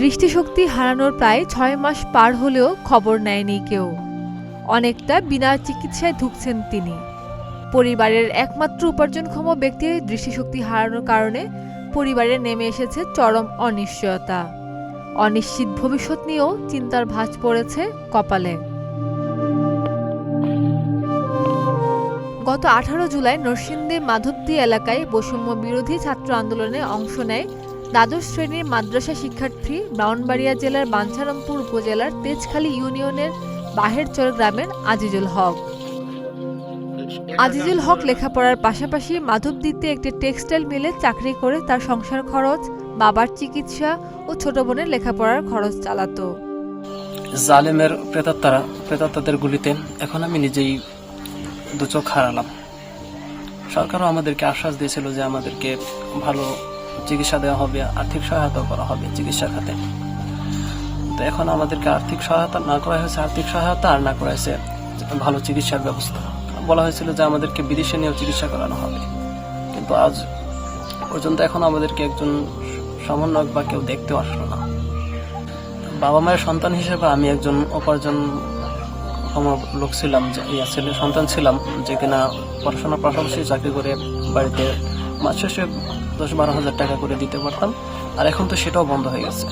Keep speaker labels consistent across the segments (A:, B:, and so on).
A: দৃষ্টিশক্তি হারানোর প্রায় ৬ মাস পার হলেও খবর নেয়নি কেউ। অনেকটা বিনা চিকিৎসায় ধুঁকছেন তিনি। পরিবারের একমাত্র উপার্জনক্ষম ব্যক্তির দৃষ্টিশক্তি হারানোর কারণে পরিবারে নেমে এসেছে চরম অনিশ্চয়তা। অনিশ্চিত ভবিষ্যৎ নিয়েও চিন্তার ভাঁজ পড়েছে কপালে। গত ১৮ জুলাই নরসিংদীর মাধবদী এলাকায় বৈষম্য বিরোধী ছাত্র আন্দোলনে অংশ নেয় দ্বাদশ শ্রেণীর মাদ্রাসা শিক্ষার্থী ব্রাহ্মণবাড়িয়া জেলার বাঞ্ছারামপুর উপজেলার তেজখালী ইউনিয়নের বাহেরচর গ্রামের আজিজুল হক। আজিজুল হক লেখাপড়ার পাশাপাশি মাধবদীতে একটি টেক্সটাইল মিলে চাকরি করে তার সংসার খরচ, বাবার চিকিৎসা ও ছোট বোনের লেখাপড়ার খরচ চালাতো।
B: জালেমের প্রেতাত্মাদের গুলিতে এখন আমি নিজেই দু চোখ হারালাম। সরকারও আমাদেরকে আশ্বাস দিয়েছিল যে আমাদেরকে ভালো চিকিৎসা দেওয়া হবে, আর্থিক সহায়তা করা হবে চিকিৎসা খাতে। তো এখন আমাদেরকে আর্থিক সহায়তা না করা হয়েছে, আর্থিক সহায়তা আর না করা হয়েছে ভালো চিকিৎসার ব্যবস্থা। বলা হয়েছিল যে আমাদেরকে বিদেশে নিয়েও চিকিৎসা করানো হবে, কিন্তু আজ পর্যন্ত এখন আমাদেরকে একজন সমন্বয়ক বা কেউ দেখতেও আসলো না। বাবা মায়ের সন্তান হিসেবে আমি একজন উপার্জন লোক ছিলাম, ছেলে সন্তান ছিলাম, যে কিনা পড়াশোনার পাশাপাশি চাকরি করে বাড়িতে মাস শেষে ১০-১২ হাজার টাকা করে দিতে পারতাম। আর এখন তো সেটাও বন্ধ হয়ে গেছে।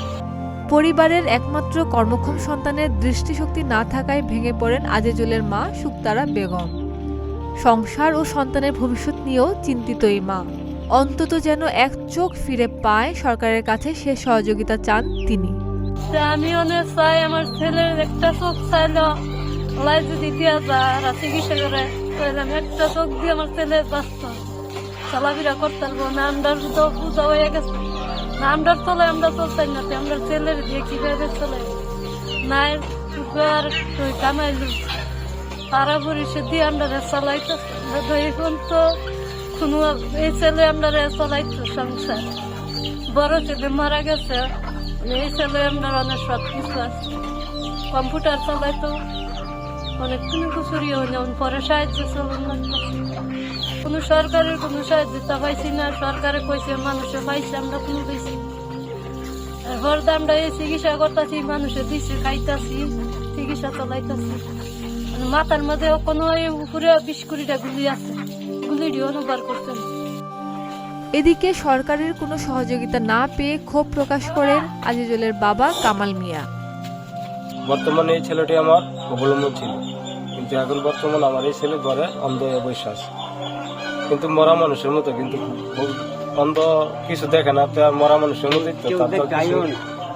A: পরিবারের একমাত্র কর্মক্ষম সন্তানের দৃষ্টিশক্তি না থাকায় ভেঙে পড়েন আজিজুলের মা শুকতারা বেগম। সংসার ও সন্তানের ভবিষ্যৎ নিয়েও চিন্তিত এই মা। অন্তত যেন এক চোখ ফিরে পায় সরকারের কাছে, সে সহযোগিতা চান তিনি।
C: আমি অনেক চাই আমার ছেলের একটা চোখ চাইলো যদি দিয়া যায় চিকিৎসা করে, আমি একটা চোখ দিয়ে আমার ছেলে বাঁচত চলাফেরা করতে পারবো না। আমরা তো পূজা হয়ে গেছে না, আমরা চলে আমরা চলতাই না, আমরা ছেলের দিয়ে কিভাবে চলে নাই কামাইল তারা পরিষদ দিয়ে আমরা চালাইতো। এখন তো কোনো এই ছেলে আমরা চালাইতো সংসার, বড় ছেলে মারা গেছে, এই ছেলে আমরা অনেক সব কিছু আছে, কম্পিউটার চালাইতো, অনেক কোনো কিছুরই হয় না। পরে সাহায্য চলুন না, কোনো সরকারের কোনো সাহায্য পাইছি না। সরকারে কইছে মানুষে পাইছে, আমরা কোনো পাইছি এরপর আমরা এই চিকিৎসা করতেছি, মানুষে দিচ্ছে, খাইতেছি, চিকিৎসা চালাইতেছি। মাথার মধ্যে কোনো উপরে ২০-২০টা গুলি আছে, গুলিটিও অনুবার করছে না।
A: এদিকে সরকারের কোনো সহযোগিতা না পেয়ে ক্ষোভ প্রকাশ করেন আজিজুলের বাবা কামাল মিয়া।
D: বর্তমানে এই ছেলেটি আমার অবলম্বন ছিল, কিন্তু এখন বর্তমানে আমার এই ছেলে ঘরে অন্ধ হয়ে বসে আছে, কিন্তু মরা মানুষের মতো, কিন্তু অন্ধ কিছু দেখে না, মরা মানুষের মতো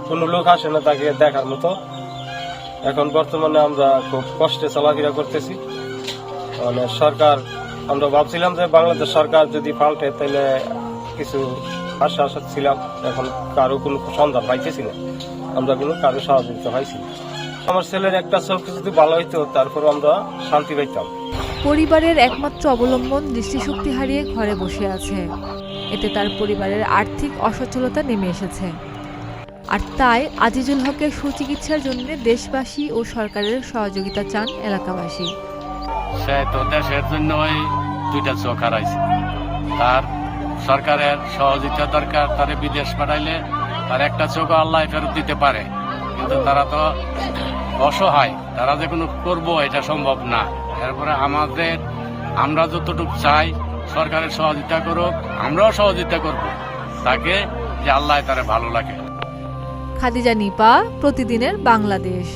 D: কোনো লোক আসে না তাকে দেখার মতো। এখন বর্তমানে আমরা খুব কষ্টে চলাফেরা করতেছি। মানে সরকার, আমরা ভাবছিলাম যে বাংলাদেশ সরকার যদি পাল্টে তাহলে কিছু আশা ছিলাম, এখন কারো কোনো সন্ধান পাইতেছি না, আমরা কোনো কারো সহযোগিতা পাইছি না। আমার ছেলের একটা চোখ যদি ভালো হইতো তারপর আমরা শান্তি পাইতাম।
A: পরিবারের একমাত্র অবলম্বন দৃষ্টিশক্তি হারিয়ে ঘরে বসে আছে। এতে তার পরিবারের আর্থিক অসচ্ছলতা নেমে এসেছে। আর তাই আজিজুল হকের সুচিকিৎসার জন্য দেশবাসী ও সরকারের সহযোগিতা চান এলাকাবাসী।
E: সে তো দেশের জন্য ওই 2টা চোখ হারাইছে, তার সরকারের সহযোগিতা দরকার। তারে বিদেশ পাঠাইলে তার একটা চোখ আল্লাহ ফেরত দিতে পারে, কিন্তু তারা তো অসহায়, তারা যে কোনো করবো এটা সম্ভব না। এরপরে আমরা যতটুকু চাই সরকারের সহযোগিতা করুক, আমরাও সহযোগিতা করব তাকে, যে আল্লাহ তারে ভালো লাগে।
A: খাদিজা নিপা, প্রতিদিনের বাংলাদেশ।